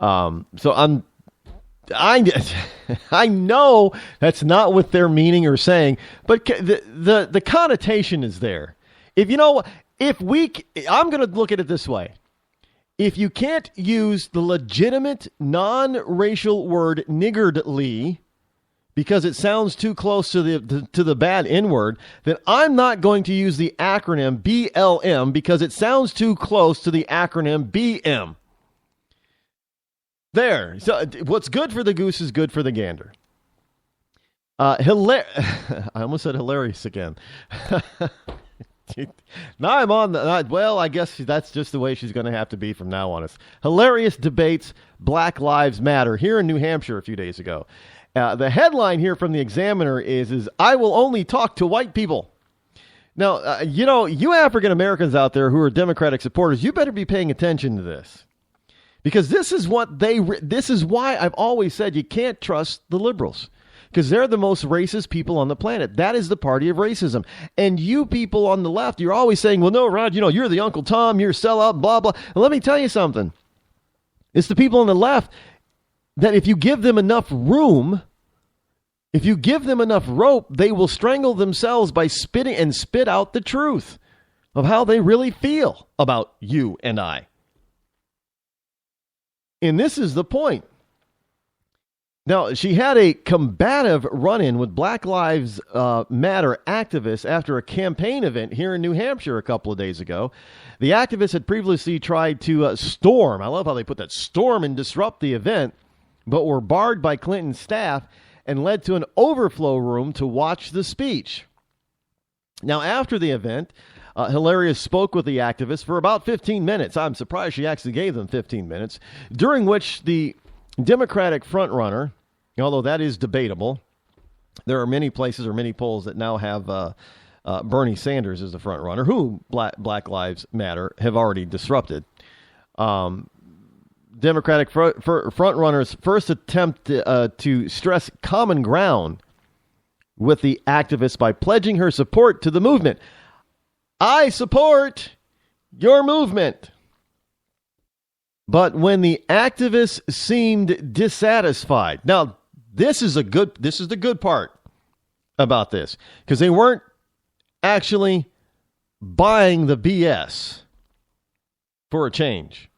So I know that's not what they're meaning or saying, but the connotation is there. I'm going to look at it this way. If you can't use the legitimate non-racial word niggardly because it sounds too close to the bad N-word, then I'm not going to use the acronym BLM because it sounds too close to the acronym BM. There. So what's good for the goose is good for the gander. I almost said hilarious again. Now I'm on I guess that's just the way she's going to have to be from now on. It's hilarious debates, Black Lives Matter here in New Hampshire a few days ago. The headline here from the Examiner is I will only talk to white people. Now, you African Americans out there who are Democratic supporters, you better be paying attention to this. Because this is why I've always said you can't trust the liberals. Because they're the most racist people on the planet. That is the party of racism. And you people on the left, you're always saying, well, no, Rod, you're the Uncle Tom, you're a sellout, blah, blah. And let me tell you something. It's the people on the left that if you give them enough room, if you give them enough rope, they will strangle themselves by spitting and spit out the truth of how they really feel about you and I. And this is the point. Now, she had a combative run-in with Black Lives Matter activists after a campaign event here in New Hampshire a couple of days ago. The activists had previously tried to storm, I love how they put that, storm and disrupt the event, but were barred by Clinton's staff and led to an overflow room to watch the speech. Now, after the event, Hilarious spoke with the activists for about 15 minutes. I'm surprised she actually gave them 15 minutes, during which the Democratic frontrunner, although that is debatable, there are many places or many polls that now have Bernie Sanders as the frontrunner, who Black Lives Matter have already disrupted. Democratic frontrunner's first attempt to stress common ground with the activists by pledging her support to the movement. I support your movement. But when the activists seemed dissatisfied, now this is the good part about this, because they weren't actually buying the BS for a change.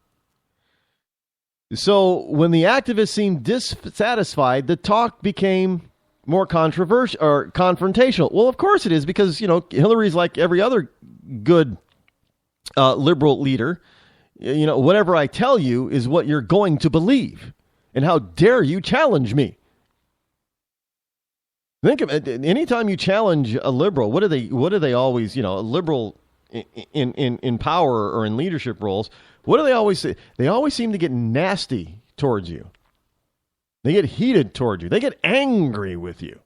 So when the activists seemed dissatisfied, the talk became more controversial or confrontational. Well, of course it is, because Hillary's like every other good liberal leader. Whatever I tell you is what you're going to believe. And how dare you challenge me? Think of it. Anytime you challenge a liberal, what do they always, a liberal in power or in leadership roles, what do they always say? They always seem to get nasty towards you. They get heated towards you. They get angry with you.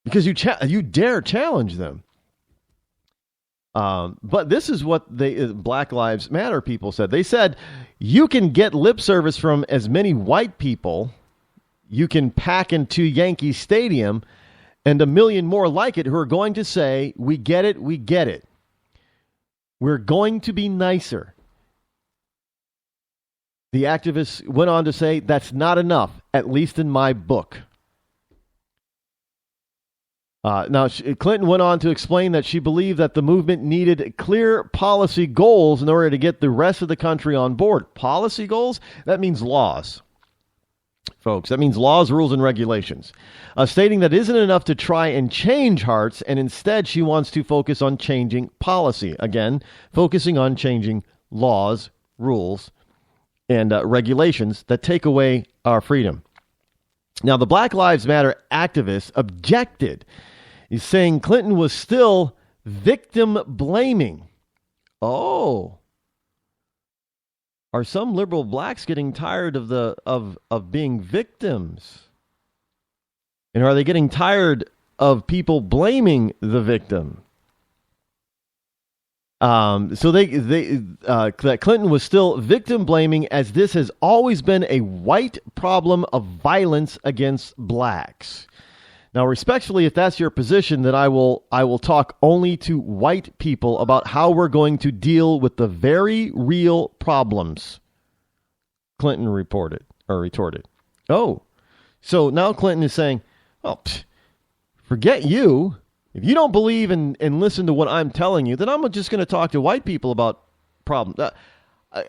Because you dare challenge them. But this is what Black Lives Matter people said. They said, you can get lip service from as many white people you can pack into Yankee Stadium and a million more like it who are going to say, we get it, we get it. We're going to be nicer. The activists went on to say, that's not enough, at least in my book. Now, Clinton went on to explain that she believed that the movement needed clear policy goals in order to get the rest of the country on board. Policy goals? That means laws, folks. That means laws, rules, and regulations. Stating that it isn't enough to try and change hearts, and instead she wants to focus on changing policy. Again, focusing on changing laws, rules, and regulations that take away our freedom. Now, the Black Lives Matter activists objected. He's saying Clinton was still victim blaming. Oh, are some liberal blacks getting tired of being victims? And are they getting tired of people blaming the victim? So that Clinton was still victim blaming, as this has always been a white problem of violence against blacks. Now, respectfully, if that's your position, then I will talk only to white people about how we're going to deal with the very real problems Clinton retorted. Oh, so now Clinton is saying, well, forget you. If you don't believe and listen to what I'm telling you, then I'm just going to talk to white people about problems.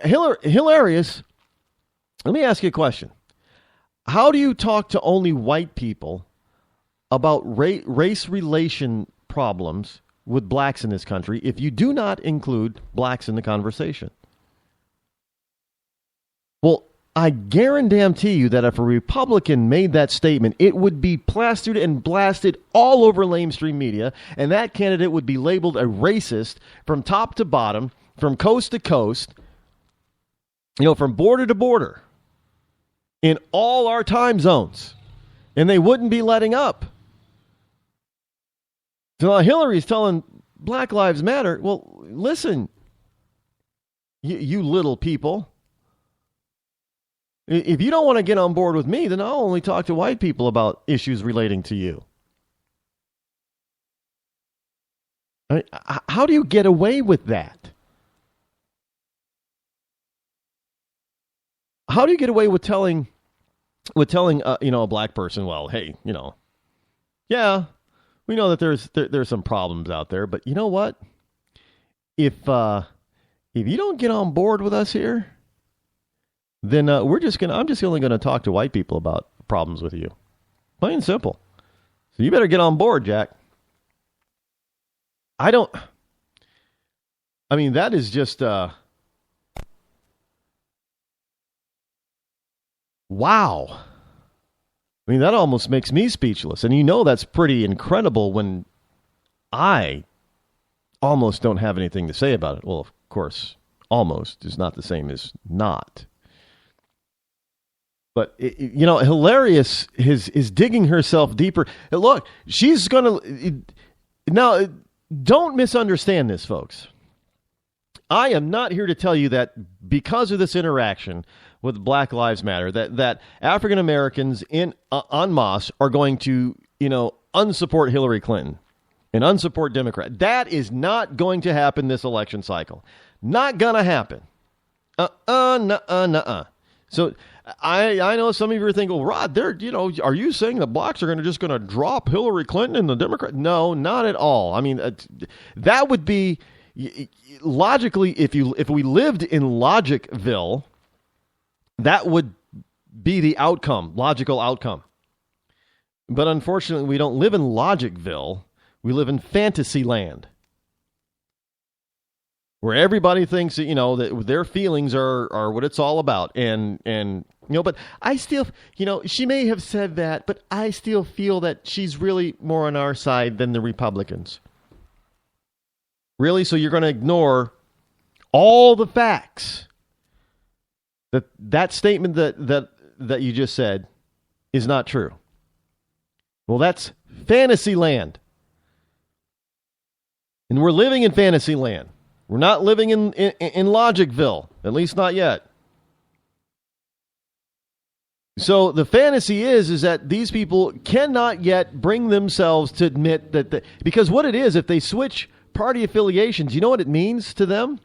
Hilarious. Let me ask you a question. How do you talk to only white people about race relation problems with blacks in this country if you do not include blacks in the conversation? Well, I guarantee you that if a Republican made that statement, it would be plastered and blasted all over lamestream media, and that candidate would be labeled a racist from top to bottom, from coast to coast, from border to border, in all our time zones, and they wouldn't be letting up. So now Hillary's telling Black Lives Matter, well, listen, you little people. If you don't want to get on board with me, then I'll only talk to white people about issues relating to you. How do you get away with that? How do you get away with telling a black person, well, hey, yeah, we know that there's some problems out there, but you know what? If you don't get on board with us here, then I'm just only going to talk to white people about problems with you. Plain and simple. So you better get on board, Jack. That is just, wow. That almost makes me speechless. And that's pretty incredible when I almost don't have anything to say about it. Well, of course, almost is not the same as not. But, Hilarious is digging herself deeper. Look, she's going to... Now, don't misunderstand this, folks. I am not here to tell you that because of this interaction with Black Lives Matter, that African Americans en masse are going to, unsupport Hillary Clinton and unsupport Democrat. That is not going to happen this election cycle. Not going to happen. So I know some of you are thinking, well, Rod, are you saying the blacks are just going to drop Hillary Clinton and the Democrat? No, not at all. That would be logically, if we lived in Logicville, that would be the logical outcome. But unfortunately, we don't live in Logicville. We live in Fantasyland, where everybody thinks that, that their feelings are what it's all about. But I still, she may have said that, but I still feel that she's really more on our side than the Republicans. Really? So you're going to ignore all the facts that statement that you just said is not true. Well, that's Fantasyland. And we're living in Fantasyland. We're not living in Logicville, at least not yet. So the fantasy is that these people cannot yet bring themselves to admit that because what it is, if they switch party affiliations, you know what it means to them?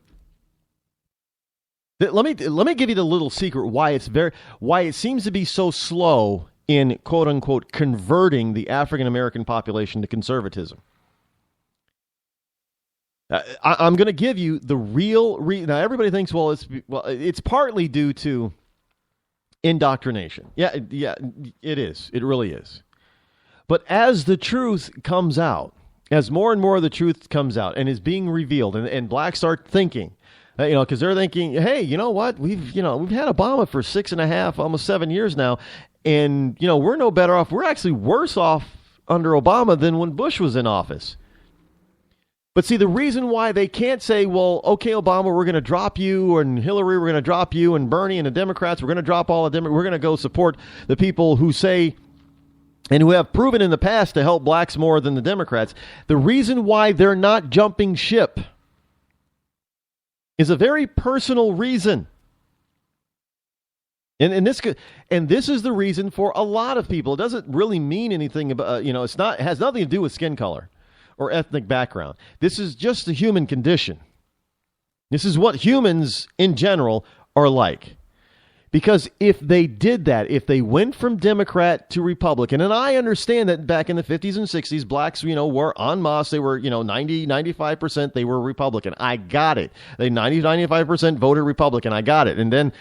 Let me give you the little secret why it seems to be so slow in quote unquote converting the African American population to conservatism. I'm going to give you the real reason. Now, everybody thinks, it's partly due to indoctrination. Yeah, it is. It really is. But as the truth comes out, as more and more of the truth comes out and is being revealed, and blacks start thinking, because they're thinking, hey, you know what? We've had Obama for 6.5, almost 7 years now, and we're no better off. We're actually worse off under Obama than when Bush was in office. But see, the reason why they can't say, well, okay, Obama, we're going to drop you, and Hillary, we're going to drop you, and Bernie and the Democrats, we're going to drop all the Democrats, we're going to go support the people who say and who have proven in the past to help blacks more than the Democrats. The reason why they're not jumping ship is a very personal reason. And this is the reason for a lot of people. It doesn't really mean anything about, it has nothing to do with skin color or ethnic background. This is just the human condition. This is what humans in general are like. Because if they did that, if they went from Democrat to Republican, and I understand that back in the 50s and 60s, blacks, were en masse. They were, 90, 95%, they were Republican. I got it. They 90, 95% voted Republican. I got it. And then,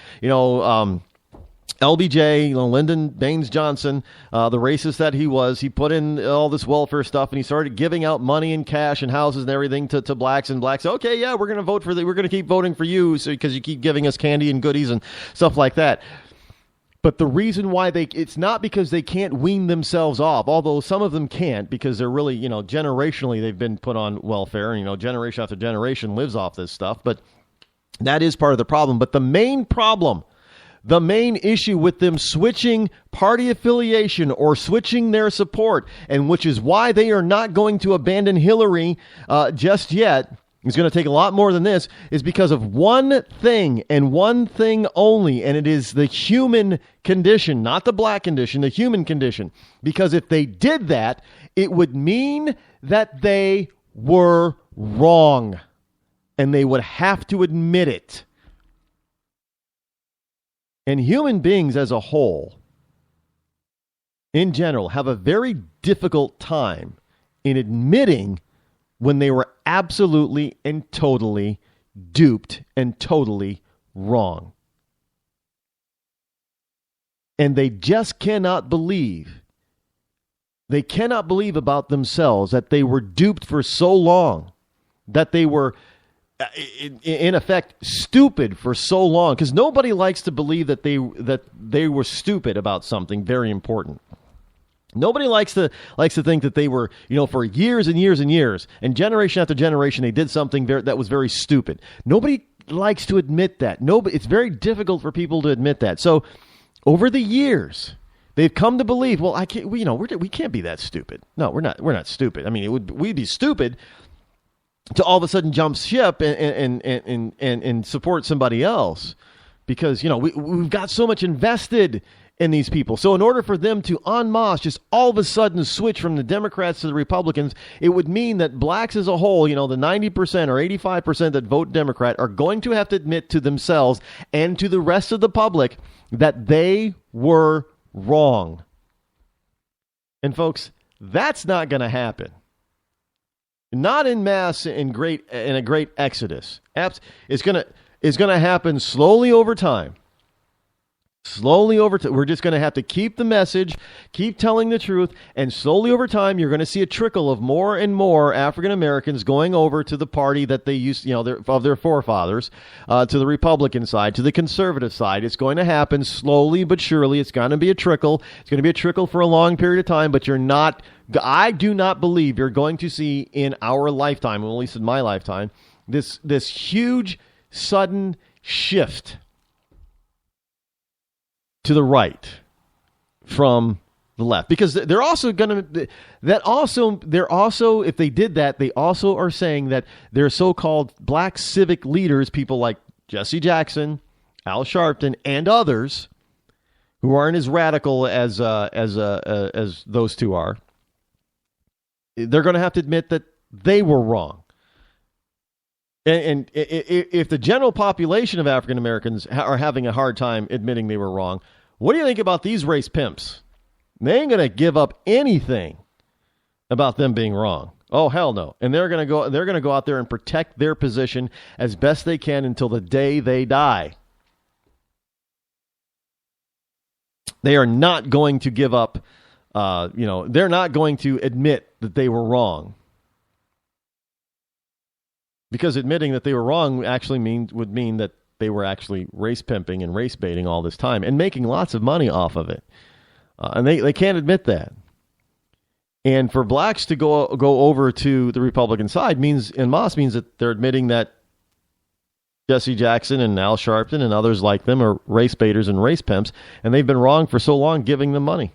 LBJ, Lyndon Baines Johnson, the racist that he was, he put in all this welfare stuff, and he started giving out money and cash and houses and everything to blacks, and blacks, okay, yeah, we're going to vote for we're going to keep voting for you because you keep giving us candy and goodies and stuff like that. But the reason why it's not because they can't wean themselves off, although some of them can't because they're really, generationally they've been put on welfare, and, generation after generation lives off this stuff. But that is part of the problem. But the main issue with them switching party affiliation or switching their support, and which is why they are not going to abandon Hillary just yet, it's going to take a lot more than this, is because of one thing and one thing only, and it is the human condition, not the black condition, the human condition. Because if they did that, it would mean that they were wrong, and they would have to admit it. And human beings as a whole, in general, have a very difficult time in admitting when they were absolutely and totally duped and totally wrong. And they just cannot believe. They cannot believe about themselves that they were duped for so long, that they were in effect stupid for so long, because nobody likes to believe that they were stupid about something very important. Nobody likes to think that they were, for years and years and years and generation after generation, they did something that was very stupid. Nobody likes to admit that. It's very difficult for people to admit that. So over the years, they've come to believe, well, we can't be that stupid. No, we're not stupid. I mean, we'd be stupid to all of a sudden jump ship and support somebody else, because we've got so much invested in these people. So in order for them to en masse just all of a sudden switch from the Democrats to the Republicans, it would mean that blacks as a whole, the 90% or 85% that vote Democrat, are going to have to admit to themselves and to the rest of the public that they were wrong. And folks, that's not going to happen. Not in mass in a great exodus. It's going to happen slowly over time. We're just going to have to keep the message, keep telling the truth, and slowly over time, you're going to see a trickle of more and more African Americans going over to the party that they used, of their forefathers, to the Republican side, to the conservative side. It's going to happen slowly but surely. It's going to be a trickle. It's going to be a trickle for a long period of time, but I do not believe you're going to see in our lifetime, well, at least in my lifetime, this huge sudden shift to the right from the left, because they're also going to if they did that, they also are saying that their so-called black civic leaders, people like Jesse Jackson, Al Sharpton, and others who aren't as radical as those two are, they're going to have to admit that they were wrong. And if the general population of African Americans are having a hard time admitting they were wrong, what do you think about these race pimps? They ain't going to give up anything about them being wrong. Oh, hell no. And they're going to go out there and protect their position as best they can until the day they die. They are not going to give up. They're not going to admit that they were wrong. Because admitting that they were wrong actually would mean that they were actually race pimping and race baiting all this time and making lots of money off of it. And they can't admit that. And for blacks to go over to the Republican side means that they're admitting that Jesse Jackson and Al Sharpton and others like them are race baiters and race pimps, and they've been wrong for so long giving them money.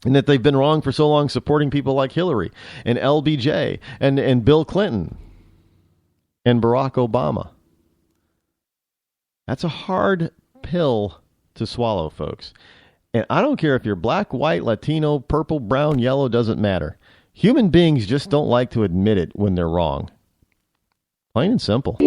And that they've been wrong for so long supporting people like Hillary and LBJ and Bill Clinton and Barack Obama. That's a hard pill to swallow, folks. And I don't care if you're black, white, Latino, purple, brown, yellow, doesn't matter. Human beings just don't like to admit it when they're wrong. Plain and simple.